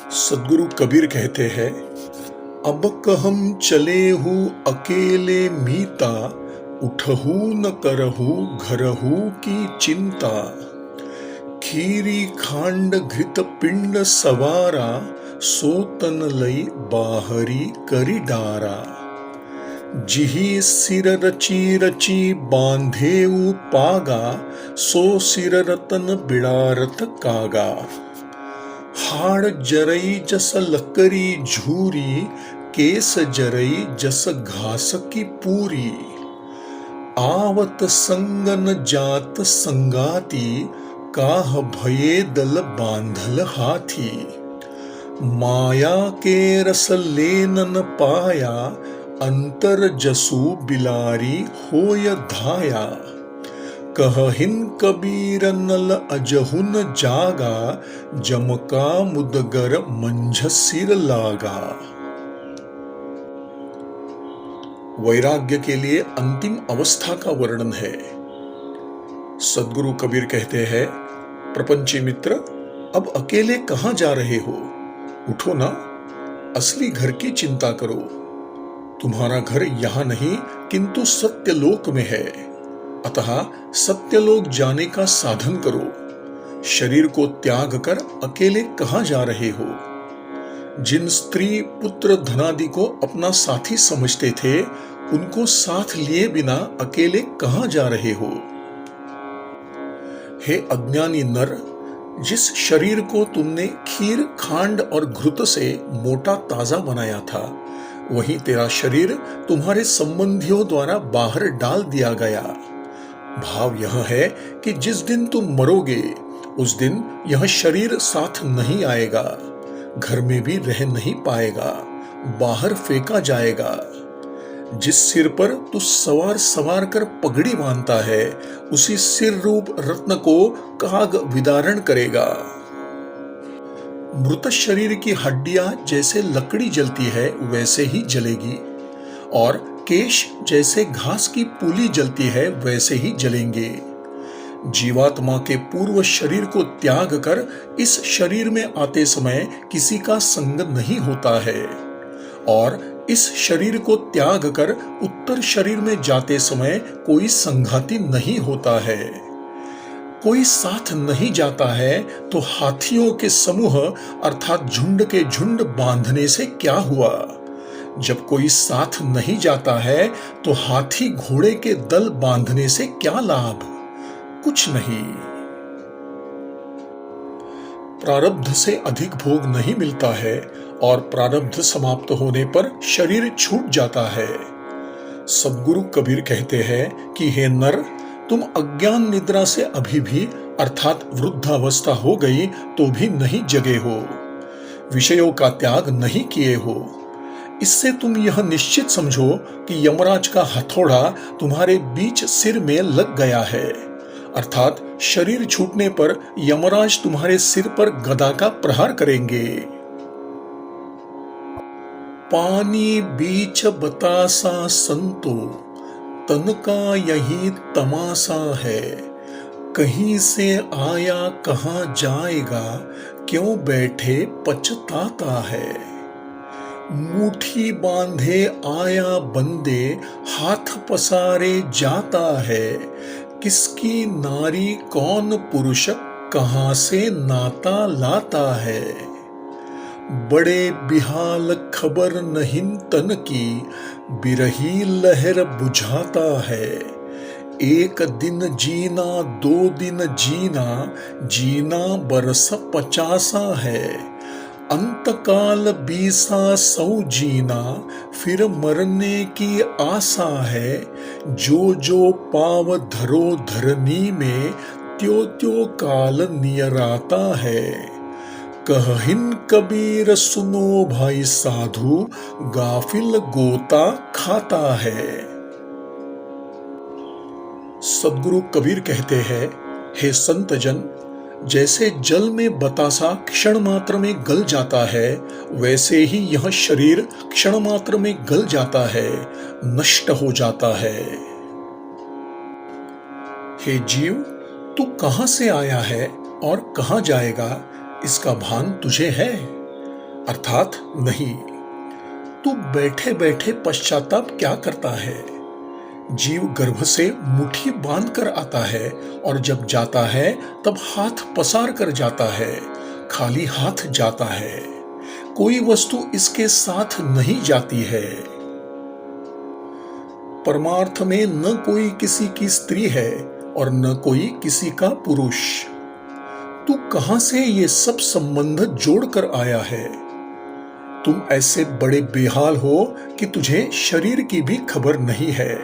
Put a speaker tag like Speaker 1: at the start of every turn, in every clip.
Speaker 1: सदगुरु कबीर कहते हैं, अब कहम चले हूँ अकेले मीता, उठहू न करहू घरहू की चिंता। खीरी खांड घृत पिंड सवारा, सोतन लई बाहरी करी डारा। जिही सिर रची रची बांधेऊ पागा, सो सिर रतन बिड़ारत कागा। हाड़ जरई जस लकरी झूरी, केस जरई जस घास की पूरी। आवत संगन जात संगाती, काह भये दल बांधल हाथी। माया के रस लेन न पाया, अंतर जसु बिलारी होय धाया। कहहिन कबीर नल अजहुन जागा, जमका मुदगर मंझ सिर लागा। वैराग्य के लिए अंतिम अवस्था का वर्णन है। सदगुरु कबीर कहते हैं, प्रपंची मित्र, अब अकेले कहां जा रहे हो? उठो ना, असली घर की चिंता करो। तुम्हारा घर यहां नहीं किंतु सत्यलोक में है, अतः सत्यलोक जाने का साधन करो। शरीर को त्याग कर अकेले कहां जा रहे हो? जिन स्त्री पुत्र धनादि को अपना साथी समझते थे, उनको साथ लिए बिना अकेले कहां जा रहे हो? हे अज्ञानी नर, जिस शरीर को तुमने खीर खांड और घृत से मोटा ताजा बनाया था, वही तेरा शरीर तुम्हारे संबंधियों द्वारा बाहर डाल दिया गया। भाव यह है कि जिस दिन तुम मरोगे, उस दिन यह शरीर साथ नहीं आएगा, घर में भी रह नहीं पाएगा, बाहर फेंका जाएगा। जिस सिर पर तू सवार सवार कर पगड़ी बांधता है, उसी सिर रूप रत्न को काग विदारण करेगा। मृत शरीर की हड्डियां जैसे लकड़ी जलती है, वैसे ही जलेगी, और केश जैसे घास की पूली जलती है, वैसे ही जलेंगे। जीवात्मा के पूर्व शरीर को त्याग कर इस शरीर में आते समय किसी का संग नहीं होता है, और इस शरीर को त्याग कर उत्तर शरीर में जाते समय कोई संघाती नहीं होता है। कोई साथ नहीं जाता है तो हाथियों के समूह अर्थात झुंड के झुंड बांधने से क्या हुआ? जब कोई साथ नहीं जाता है तो हाथी घोड़े के दल बांधने से क्या लाभ? कुछ नहीं। प्रारब्ध से अधिक भोग नहीं मिलता है, और प्रारब्ध समाप्त होने पर शरीर छूट जाता है। सदगुरु कबीर कहते हैं कि हे नर, तुम अज्ञान निद्रा से अभी भी अर्थात वृद्धावस्था हो गई तो भी नहीं जगे हो, विषयों का त्याग नहीं किए हो। इससे तुम यह निश्चित समझो कि यमराज का हथौड़ा तुम्हारे बीच सिर में लग गया है, अर्थात शरीर छूटने पर यमराज तुम्हारे सिर पर गदा का प्रहार करेंगे। पानी बीच बतासा संतो, तन का यही तमाशा है। कहीं से आया कहां जाएगा, क्यों बैठे पछताता है। मुट्ठी बांधे आया बंदे, हाथ पसारे जाता है। किसकी नारी कौन पुरुष, कहां से नाता लाता है। बड़े बिहाल खबर नहीं तन की, बिरही लहर बुझाता है। एक दिन जीना दो दिन जीना, जीना बरस 50 है। अंतकाल 20 100 जीना, फिर मरने की आशा है। जो जो पाव धरो धरनी में, त्यो त्यो काल नियराता है। कहहिन कबीर सुनो भाई साधु, गाफिल गोता खाता है। सदगुरु कबीर कहते हैं, हे संत जन, जैसे जल में बतासा क्षण मात्र में गल जाता है, वैसे ही यह शरीर क्षण मात्र में गल जाता है, नष्ट हो जाता है। हे जीव, तू कहां से आया है और कहां जाएगा, इसका भान तुझे है? अर्थात नहीं। तू बैठे बैठे पश्चाताप क्या करता है? जीव गर्भ से मुट्ठी बांध कर आता है और जब जाता है तब हाथ पसार कर जाता है, खाली हाथ जाता है। कोई वस्तु इसके साथ नहीं जाती है। परमार्थ में न कोई किसी की स्त्री है और न कोई किसी का पुरुष। तू कहां से ये सब संबंध जोड़कर आया है? तुम ऐसे बड़े बेहाल हो कि तुझे शरीर की भी खबर नहीं है।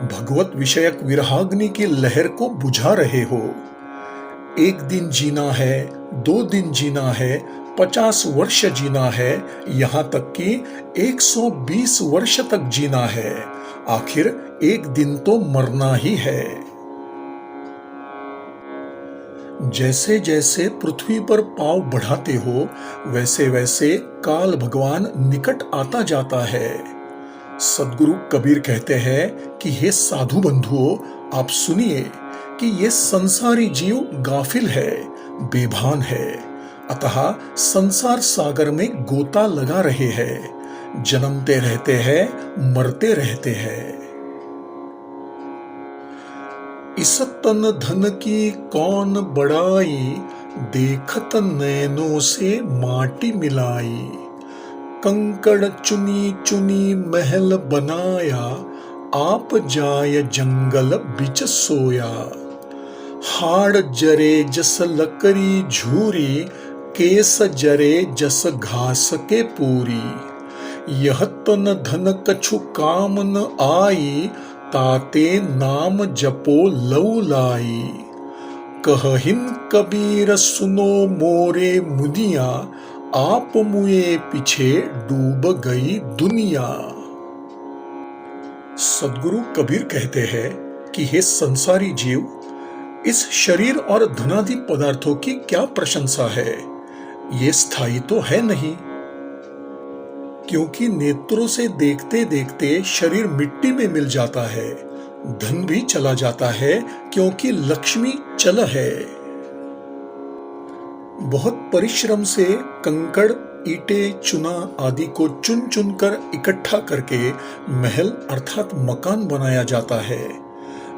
Speaker 1: भगवत विषयक विरहाग्नि की लहर को बुझा रहे हो। एक दिन जीना है, 2 दिन जीना है, 50 वर्ष जीना है, यहां तक कि 120 वर्ष तक जीना है। आखिर एक दिन तो मरना ही है। जैसे जैसे पृथ्वी पर पांव बढ़ाते हो वैसे वैसे काल भगवान निकट आता जाता है। सदगुरु कबीर कहते हैं कि हे साधु बंधुओं, आप सुनिए कि ये संसारी जीव गाफिल है, बेभान है, अतः संसार सागर में गोता लगा रहे हैं, जन्मते रहते हैं, मरते रहते हैं। इस तन धन की कौन बड़ाई, देखत नैनों से माटी मिलाई। कंकड़ चुनी चुनी महल बनाया, आप जाय जंगल बिच सोया। हाड़ जरे जस लकड़ी झूरी, केस जरे जस घास के पूरी। यह तन धन कछु काम न आई, ताते नाम जपो लऊ लाई। कहहिन कबीर सुनो मोरे मुनिया, आप मुए पीछे डूब गई दुनिया। सदगुरु कबीर कहते हैं कि हे संसारी जीव, इस शरीर और धनादि पदार्थों की क्या प्रशंसा है? ये स्थायी तो है नहीं, क्योंकि नेत्रों से देखते देखते शरीर मिट्टी में मिल जाता है, धन भी चला जाता है, क्योंकि लक्ष्मी चल है। बहुत परिश्रम से कंकड़, ईंटे, चुना आदि को चुन चुन कर इकट्ठा करके महल अर्थात मकान बनाया जाता है।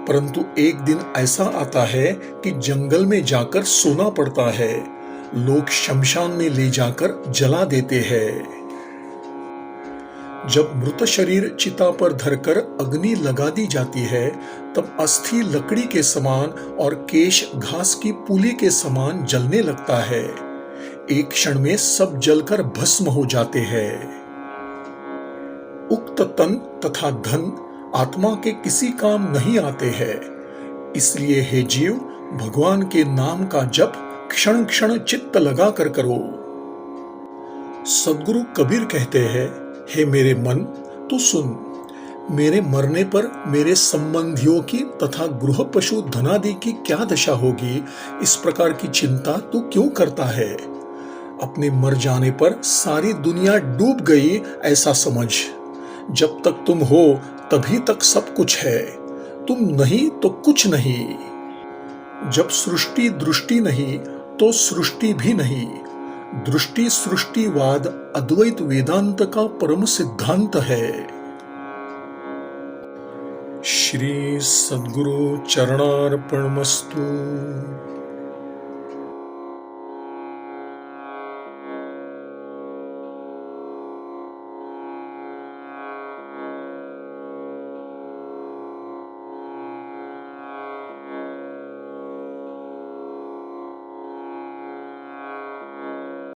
Speaker 1: परंतु एक दिन ऐसा आता है कि जंगल में जाकर सोना पड़ता है। लोग शमशान में ले जाकर जला देते हैं। जब मृत शरीर चिता पर धरकर अग्नि लगा दी जाती है, तब अस्थि लकड़ी के समान और केश घास की पूली के समान जलने लगता है। एक क्षण में सब जलकर भस्म हो जाते हैं। उक्त तन तथा धन आत्मा के किसी काम नहीं आते हैं। इसलिए हे जीव, भगवान के नाम का जप क्षण क्षण चित्त लगा कर करो। सदगुरु कबीर कहते हैं, हे मेरे मन, तू सुन। मेरे मरने पर मेरे संबंधियों की तथा गृह पशु धनादि की क्या दशा होगी, इस प्रकार की चिंता तू क्यों करता है? अपने मर जाने पर सारी दुनिया डूब गई ऐसा समझ। जब तक तुम हो तभी तक सब कुछ है, तुम नहीं तो कुछ नहीं। जब सृष्टि दृष्टि नहीं तो सृष्टि भी नहीं। दृष्टि सृष्टिवाद अद्वैत वेदांत का परम सिद्धांत है। श्री सद्गुरु चरणार्पणमस्तु।